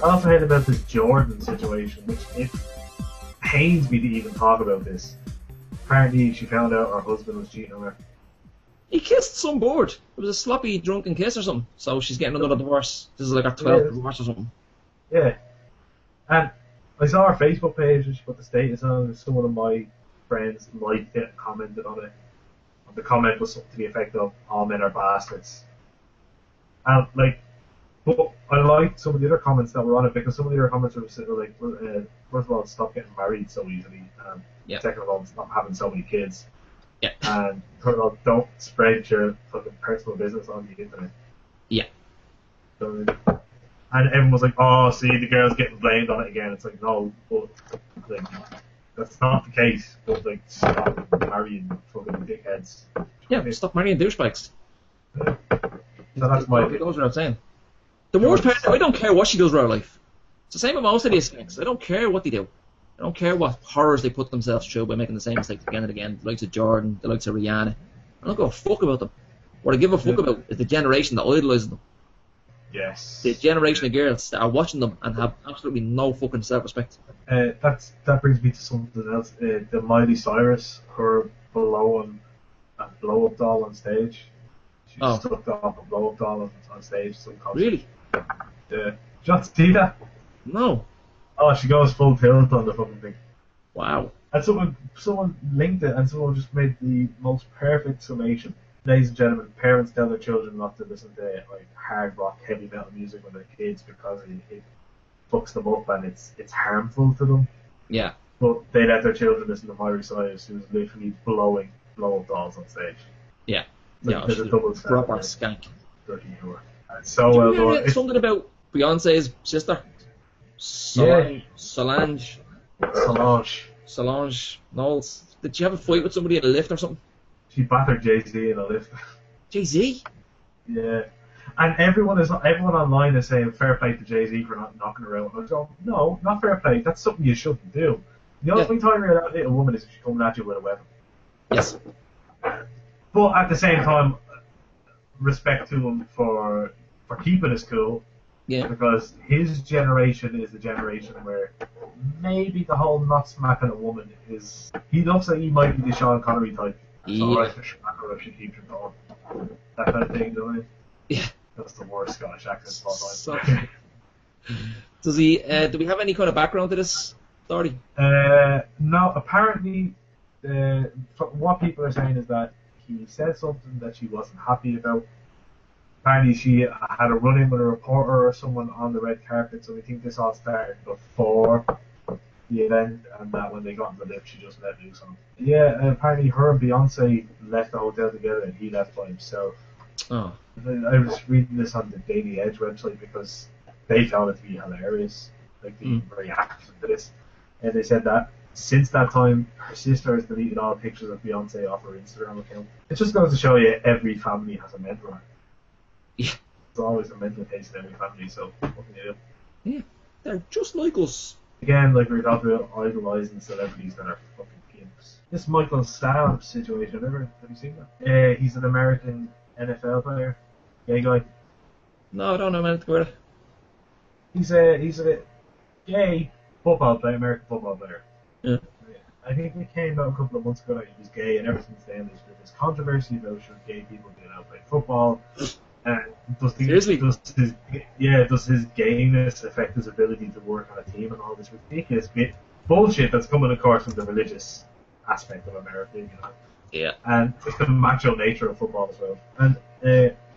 I also heard about this Jordan situation, which it pains me to even talk about this. Apparently, she found out her husband was cheating on her. He kissed some board. It was a sloppy, drunken kiss or something. So she's getting another divorce. This is like her 12th divorce or something. Yeah. And I saw her Facebook page and she put the status on it, and some of my friends liked it and commented on it. And the comment was something to the effect of, all men are bastards. And, like, but I liked some of the other comments that were on it, because some of the other comments were like, first of all, stop getting married so easily, and second of all, stop having so many kids. Yeah. And third of all, don't spread your fucking personal business on the internet. Yeah. So, and everyone was like, oh, see, the girl's getting blamed on it again. It's like, no, but, like, that's not the case. But, like, stop marrying fucking dickheads. Yeah, stop marrying douchebags. Yeah. So that's my... It goes without saying. The worst part, I don't care what she does with her life. It's the same with most of these things. I don't care what they do. I don't care what horrors they put themselves through by making the same mistakes again and again. The likes of Jordan, the likes of Rihanna. I don't give a fuck about them. What I give a fuck about is the generation that idolises them. Yes. The generation of girls that are watching them and have absolutely no fucking self-respect. That brings me to something else. The Miley Cyrus, her blow-up doll on stage. She stuck off a blow-up doll on stage. Really? Yeah. Did you not see that? No. Oh, she goes full tilt on the fucking thing. Wow. And someone linked it, and someone just made the most perfect summation. Ladies and gentlemen, parents tell their children not to listen to like hard rock, heavy metal music when they're kids because it fucks them up and it's harmful to them. Yeah. But they let their children listen to Miley Cyrus, who's literally blowing blow-up dolls on stage. Yeah. Like, there's a double proper skank. Dirty humor. And so well done. Something about Beyonce's sister? Solange Knowles. Did she have a fight with somebody in a lift or something? She battered Jay-Z in a lift. Jay-Z? Yeah. And everyone online is saying fair play to Jay-Z for not knocking her out. I was going, no, not fair play. That's something you shouldn't do. The only time you're allowed to hit a woman is if she's coming at you with a weapon. Yes. But at the same time, respect to him for keeping us cool. Yeah. Because his generation is the generation where maybe the whole not smacking a woman is... He looks like he might be the Sean Connery type. So alright to smack her if she keeps her going. That kind of thing, don't it? Yeah. That's the worst Scottish accent of all time. Does he... do we have any kind of background to this story? No, apparently... what people are saying is that he said something that she wasn't happy about. Apparently she had a run-in with a reporter or someone on the red carpet, so we think this all started before the event, and that when they got in the lift she just let loose on him. Yeah, apparently her and Beyonce left the hotel together and he left by himself. Oh. I was reading this on the Daily Edge website because they found it to be hilarious, like the reaction to this. And they said that since that time, her sister has deleted all pictures of Beyonce off her Instagram account. It just goes to show you every family has a mentor. Yeah. There's always a mental case in every family, so what can you do? Yeah, they're just like us. Again, like we were talking about idolising celebrities that are fucking pimps. This Michael Sam situation, have you seen that? He's an American NFL player. Gay guy. No, I don't know anything about it. He's a gay football player, American football player. Yeah. I think it came out a couple of months ago that he was gay, and ever since then there's been this controversy about should gay people be allowed to play football. Seriously? Does his gayness affect his ability to work on a team and all this ridiculous bullshit that's coming, of course, from the religious aspect of America, you know? Yeah. And just the macho nature of football as well. And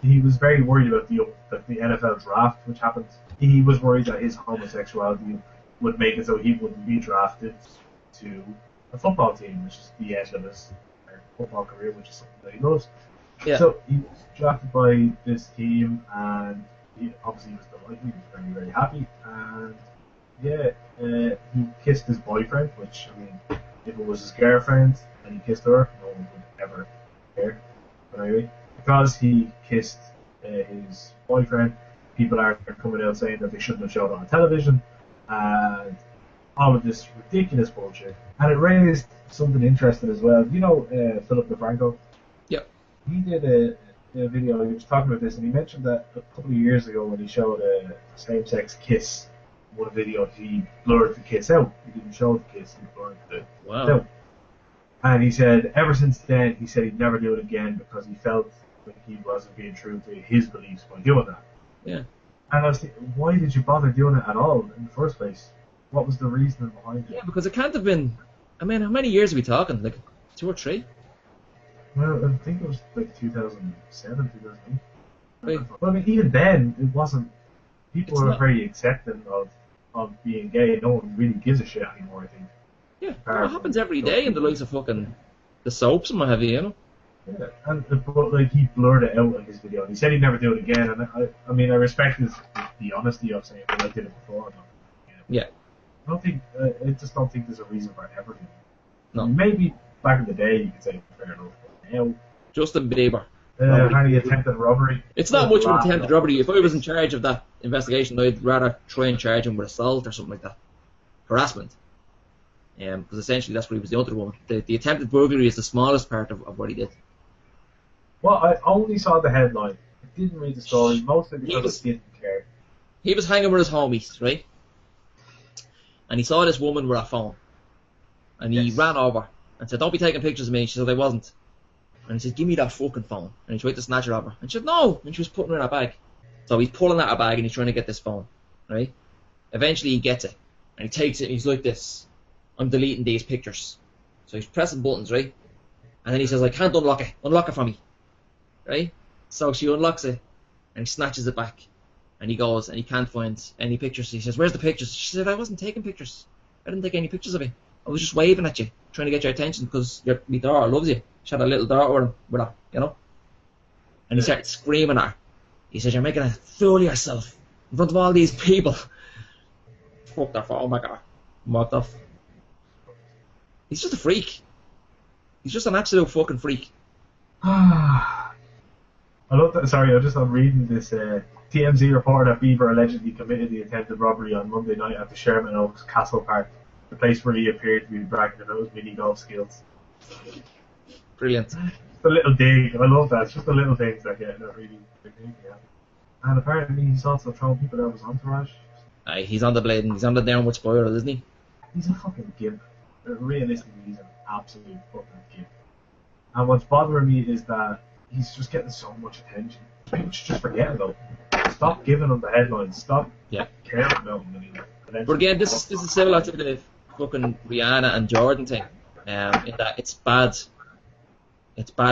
he was very worried about the NFL draft, which happened. He was worried that his homosexuality would make it so he wouldn't be drafted to a football team, which is the end of his football career, which is something that he loves. Yeah. So he was drafted by this team, and he obviously was delighted. He was very, very happy. And yeah, he kissed his boyfriend, which, I mean, if it was his girlfriend and he kissed her, no one would ever care. But anyway, because he kissed his boyfriend, people are coming out saying that they shouldn't have showed it on television, and all of this ridiculous bullshit. And it raised something interesting as well. You know Philip DeFranco? Yep. He did a video, he was talking about this, and he mentioned that a couple of years ago when he showed a same-sex kiss one video he blurred the kiss out. He didn't show the kiss, he blurred the out. And he said ever since then, he said he'd never do it again because he felt like he wasn't being true to his beliefs by doing that. Yeah. And I was thinking, why did you bother doing it at all in the first place? What was the reasoning behind it? Yeah, because it can't have been. I mean, how many years are we talking? Like 2 or 3? Well, I think it was like 2007, 2008. Right. But I mean, even then, it wasn't. People were very accepting of being gay. No one really gives a shit anymore, I think. Yeah, well, it happens every day in the likes of fucking the soaps and what have you, you know? Yeah, but like he blurred it out in his video, and he said he'd never do it again. And I mean, I respect the honesty of saying, "Well, I did it before." Yeah. I don't think. I just don't think there's a reason for ever doing it. No. Maybe back in the day you could say fair enough. But now, Justin Bieber. any attempted robbery. It's not much of an attempted robbery. If I was in charge of that investigation, I'd rather try and charge him with assault or something like that, harassment. Because essentially that's what he was doing to the woman. The attempted burglary is the smallest part of what he did. Well, I only saw the headline. I didn't read the story, mostly because I didn't care. He was hanging with his homies, right? And he saw this woman with a phone. And he ran over and said, "Don't be taking pictures of me." She said, "I wasn't." And he said, "Give me that fucking phone." And he tried to snatch it off her. And she said, "No." And she was putting it in her bag. So he's pulling out her bag and he's trying to get this phone, right? Eventually he gets it. And he takes it and he's like this. "I'm deleting these pictures." So he's pressing buttons, right? And then he says, "I can't unlock it. Unlock it for me." Right? So she unlocks it and he snatches it back. And he goes and he can't find any pictures. He says, "Where's the pictures?" She said, "I wasn't taking pictures. I didn't take any pictures of you. I was just waving at you, trying to get your attention because my daughter loves you. She had a little daughter with her, you know?" And he started screaming at her. He said, "You're making a fool of yourself in front of all these people." Fucked her phone back at her. Walked off. He's just a freak. He's just an absolute fucking freak. I love that. Sorry, I'm reading this. TMZ reported that Bieber allegedly committed the attempted robbery on Monday night at the Sherman Oaks Castle Park, the place where he appeared to be bragging about his mini golf skills. Brilliant. Just a little dig. I love that. It's just the little things that get that really big. Yeah. And apparently he's also throwing people out of his entourage. Aye, he's on the blade and he's on the downward spiral, isn't he? He's a fucking gimp. Realistically, he's an absolute fucking gimp. And what's bothering me is that he's just getting so much attention. People should just forget about him. Stop giving him the headlines. Stop caring about him anymore. But again, this is similar to the fucking Rihanna and Jordan thing. In that it's bad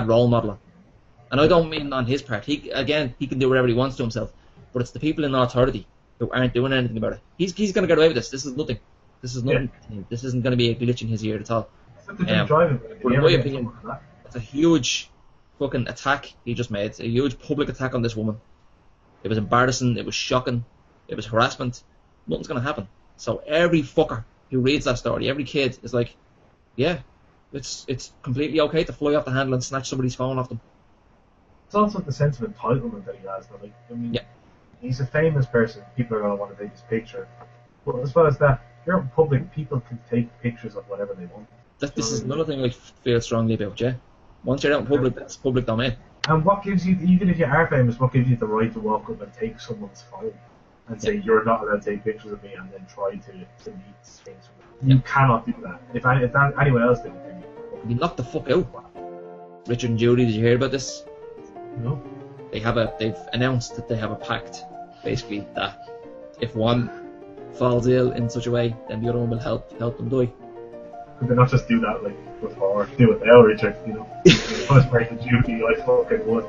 role modeling. And I don't mean on his part. He can do whatever he wants to himself. But it's the people in authority who aren't doing anything about it. He's going to get away with this. This is nothing. This is nothing. Yeah. This isn't going to be a glitch in his ear at all. But in my opinion, it's a huge fucking attack he just made. It's a huge public attack on this woman. It was embarrassing. It was shocking. It was harassment. Nothing's going to happen. So every fucker who reads that story, every kid is like, yeah, it's completely okay to fly off the handle and snatch somebody's phone off them. It's also the sense of entitlement that he has. That, like, I mean, he's a famous person. People are going to want to take his picture. But as well as that, you're in public, people can take pictures of whatever they want. This is another thing I feel strongly about, yeah. Once you're out in public, that's public domain. And what gives you, even if you are famous, what gives you the right to walk up and take someone's phone and say you're not allowed to take pictures of me and then try to meet things? You cannot do that. If anyone else did it, you'd be knocked the fuck out. Richard and Judy, did you hear about this? No. They've announced that they have a pact, basically, that if one falls ill in such a way, then the other one will help them die. Could they not just do that like before? Do it now, Richard, you know? First break to Judy, I fucking would.